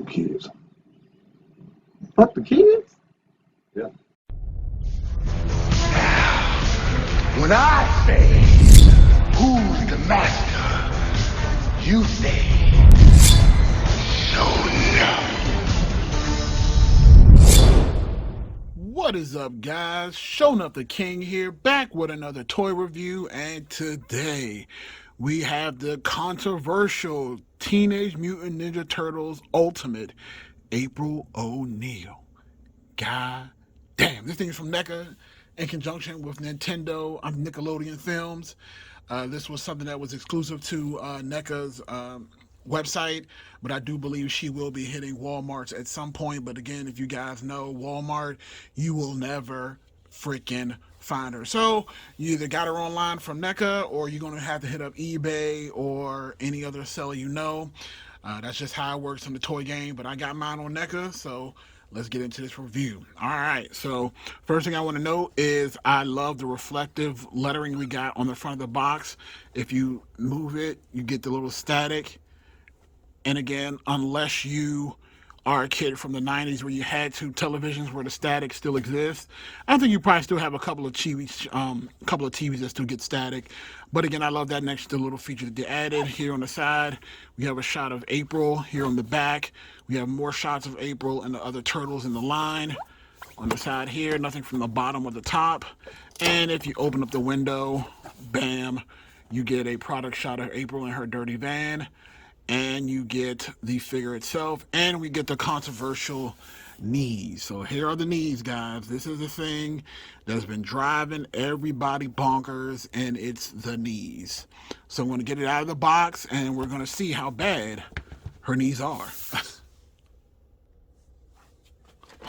kids. Fuck the kids? Yeah. When I say, who's the master? You say, What is up, guys? Showing up the King here, back with another toy review, and today we have the controversial Teenage Mutant Ninja Turtles Ultimate April O'Neil. God damn, this thing is from NECA in conjunction with Nickelodeon Films. This was something that was exclusive to NECA's website, but I do believe she will be hitting Walmart's at some point. But again, if you guys know Walmart, you will never freaking find her. So you either got her online from NECA, or you're going to have to hit up eBay or any other seller you know. That's just how it works in the toy game, but I got mine on NECA, so let's get into this review. All right, so first thing I want to note is I love the reflective lettering we got on the front of the box. If you move it, you get the little static. And again, unless you are a kid from the 90s where you had two televisions where the static still exists, I think you probably still have a couple of TVs that still get static. But again, I love that next little feature that they added. Here on the side, we have a shot of April. Here on the back, we have more shots of April and the other turtles in the line. On the side here, nothing from the bottom or the top. And if you open up the window, bam, you get a product shot of April in her dirty van. And you get the figure itself, and we get the controversial knees. So here are the knees, guys. This is the thing that's been driving everybody bonkers, and it's the knees. So I'm going to get it out of the box, and we're going to see how bad her knees are.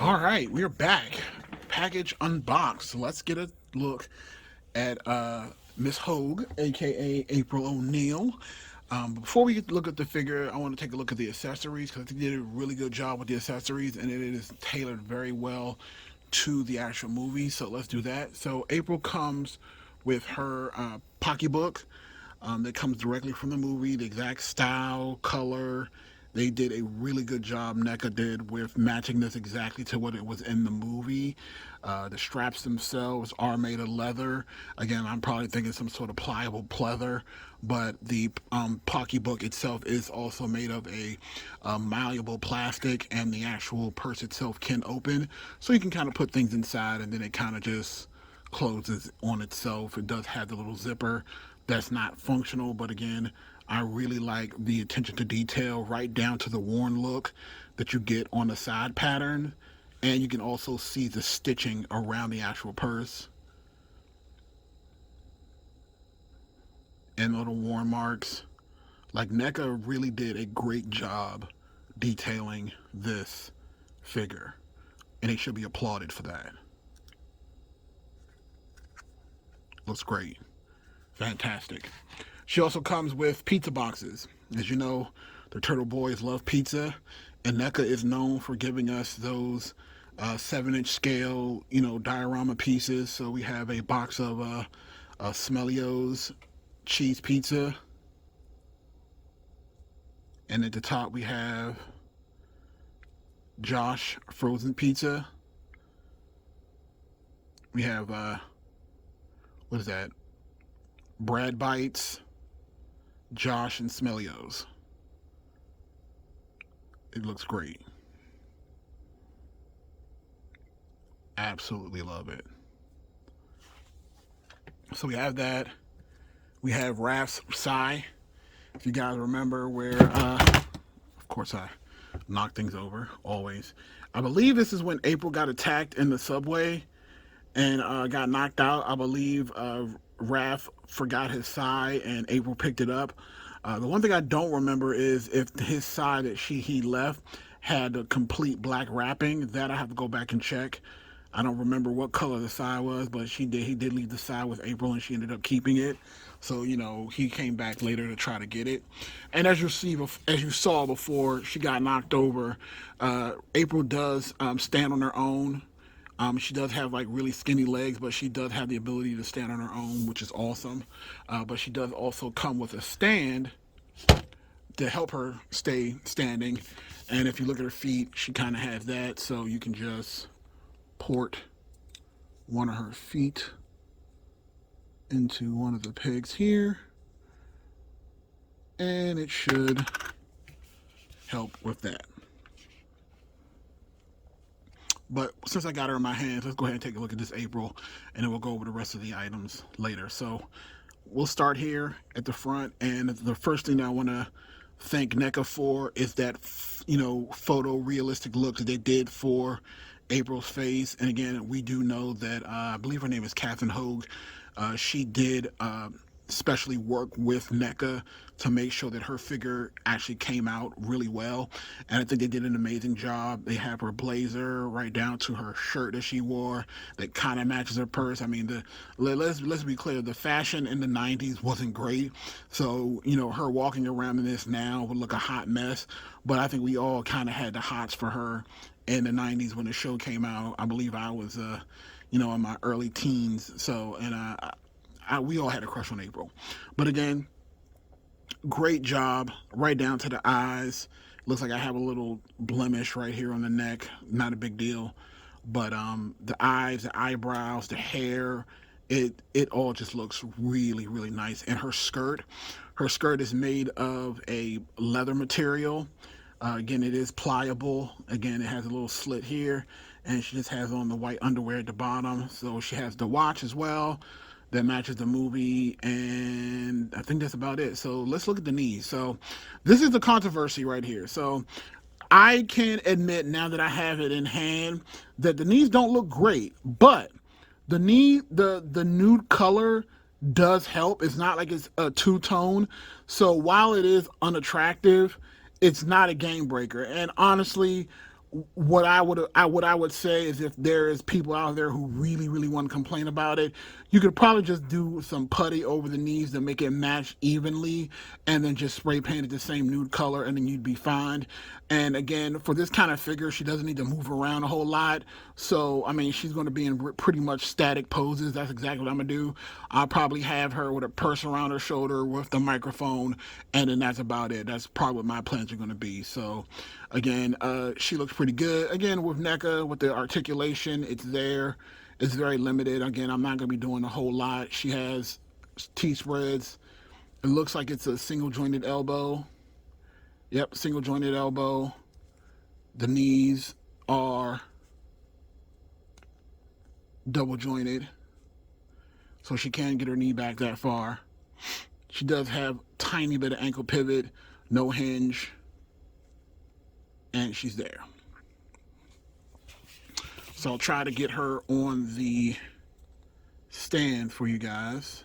All right, we're back. Package unboxed. So let's get a look at Miss Hogue, aka April O'Neil. Before we look at the figure, I want to take a look at the accessories, because I think they did a really good job with the accessories, and it is tailored very well to the actual movie. So let's do that. So April comes with her pocketbook that comes directly from the movie, the exact style, color. They did a really good job, NECA did, with matching this exactly to what it was in the movie. The straps themselves are made of leather. Again, I'm probably thinking some sort of pliable pleather, but the pocketbook itself is also made of a malleable plastic, and the actual purse itself can open. So you can kind of put things inside, and then it kind of just closes on itself. It does have the little zipper that's not functional, but again, I really like the attention to detail, right down to the worn look that you get on the side pattern. And you can also see the stitching around the actual purse and little worn marks. Like, NECA really did a great job detailing this figure, and they should be applauded for that. Looks great. Fantastic. She also comes with pizza boxes. As you know, the Turtle Boys love pizza, and NECA is known for giving us those 7-inch scale, diorama pieces. So we have a box of Smellios cheese pizza, and at the top we have Josh frozen pizza. We have what is that? Brad Bites, Josh, and Smellios. It looks great. Absolutely love it. So we have that. We have Raph's Sigh. If you guys remember where, of course I knock things over, always. I believe this is when April got attacked in the subway and got knocked out. I believe Raph forgot his sigh and April picked it up. The one thing I don't remember is if his sigh that he left had a complete black wrapping. That I have to go back and check. I don't remember what color the sigh was, but he did leave the sigh with April, and she ended up keeping it. So, he came back later to try to get it. And as you saw before she got knocked over, April does stand on her own. She does have like really skinny legs, but she does have the ability to stand on her own, which is awesome. But she does also come with a stand to help her stay standing. And if you look at her feet, she kind of has that, so you can just port one of her feet into one of the pegs here, and it should help with that. But since I got her in my hands, let's go ahead and take a look at this April, and then we'll go over the rest of the items later. So we'll start here at the front, and the first thing that I want to thank NECA for is that, you know, photorealistic look that they did for April's face. And again, we do know that I believe her name is Catherine Hogue. She did especially work with NECA to make sure that her figure actually came out really well, and I think they did an amazing job. They have her blazer right down to her shirt that she wore that kind of matches her purse. I mean, let's be clear, the fashion in the 90s wasn't great, so you know, her walking around in this now would look a hot mess, but I think we all kind of had the hots for her in the 90s when the show came out. I believe I was you know, in my early teens, so, and we all had a crush on April. But again, great job, right down to the eyes. Looks like I have a little blemish right here on the neck, not a big deal. But the eyes, the eyebrows, the hair, it all just looks really, really nice. And her skirt is made of a leather material. Again, it is pliable. Again, it has a little slit here, and she just has on the white underwear at the bottom. So she has the watch as well that matches the movie, and I think that's about it. So let's look at the knees. So this is the controversy right here. So I can admit now that I have it in hand that the knees don't look great, but the nude color does help. It's not like it's a two-tone. So while it is unattractive, it's not a game breaker. And honestly, what I would say is, if there is people out there who really, really want to complain about it, you could probably just do some putty over the knees to make it match evenly, and then just spray paint it the same nude color, and then you'd be fine. And again, for this kind of figure, she doesn't need to move around a whole lot. So, I mean, she's going to be in pretty much static poses. That's exactly what I'm going to do. I'll probably have her with a purse around her shoulder with the microphone, and then that's about it. That's probably what my plans are going to be. So, again, she looks pretty good. Again, with NECA, with the articulation, it's there. It's very limited. Again, I'm not going to be doing a whole lot. She has T-spreads. It looks like it's a single jointed elbow. Yep, single jointed elbow. The knees are double jointed, so she can't get her knee back that far. She does have tiny bit of ankle pivot, no hinge, and she's there. So I'll try to get her on the stand for you guys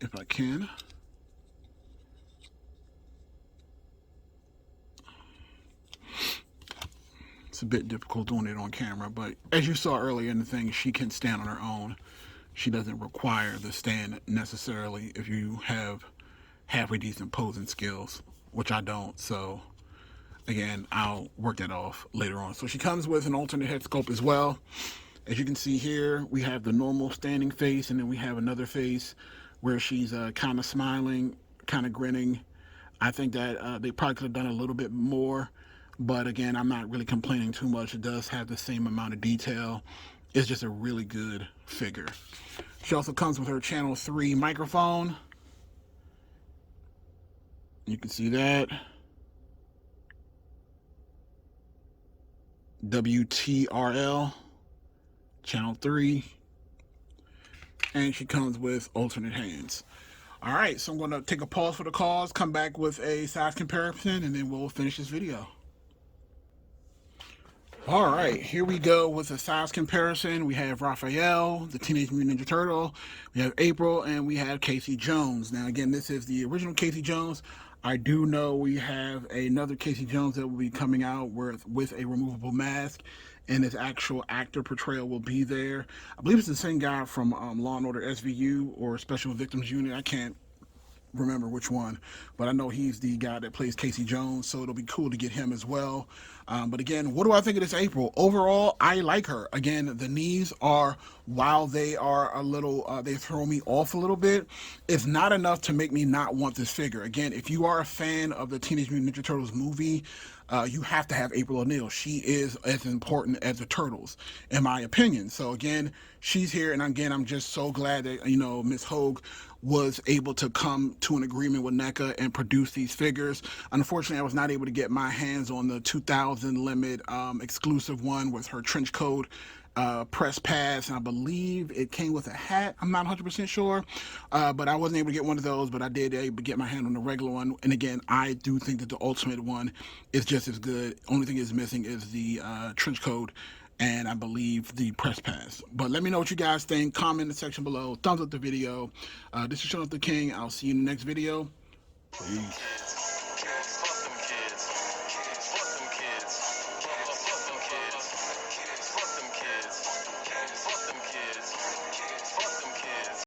if I can. It's a bit difficult doing it on camera, but as you saw earlier in the thing, she can stand on her own. She doesn't require the stand necessarily if you have halfway decent posing skills, which I don't. So again, I'll work that off later on. So she comes with an alternate head sculpt as well. As you can see here, we have the normal standing face, and then we have another face where she's kind of smiling, kind of grinning. I think that they probably could have done a little bit more, but again, I'm not really complaining too much. It does have the same amount of detail. It's just a really good figure. She also comes with her channel 3 microphone. You can see that. WTRL, channel 3. And she comes with alternate hands. All right, so I'm going to take a pause for the cause, come back with a size comparison, and then we'll finish this video. All right, here we go with a size comparison. We have Raphael, the Teenage Mutant Ninja Turtle. We have April, and we have Casey Jones. Now, again, this is the original Casey Jones. I do know we have another Casey Jones that will be coming out with a removable mask, and his actual actor portrayal will be there. I believe it's the same guy from Law & Order SVU or Special Victims Unit. I can't remember which one, but I know he's the guy that plays Casey Jones, so it'll be cool to get him as well. But again, what do I think of this April? Overall, I like her. Again, the knees are while they are a little, they throw me off a little bit, it's not enough to make me not want this figure. Again, if you are a fan of the Teenage Mutant Ninja Turtles movie, you have to have April O'Neil. She is as important as the Turtles, in my opinion. So again, she's here, and again, I'm just so glad that Miss Hogue was able to come to an agreement with NECA and produce these figures. Unfortunately, I was not able to get my hands on the 2000 limit exclusive one with her trench coat, press pass, and I believe it came with a hat. I'm not 100% sure, but I wasn't able to get one of those, but I did able to get my hand on the regular one. And again, I do think that the ultimate one is just as good. Only thing is missing is the trench coat and I believe the press pass. But let me know what you guys think. Comment in the section below. Thumbs up the video. This is Sean the King. I'll see you in the next video. Peace.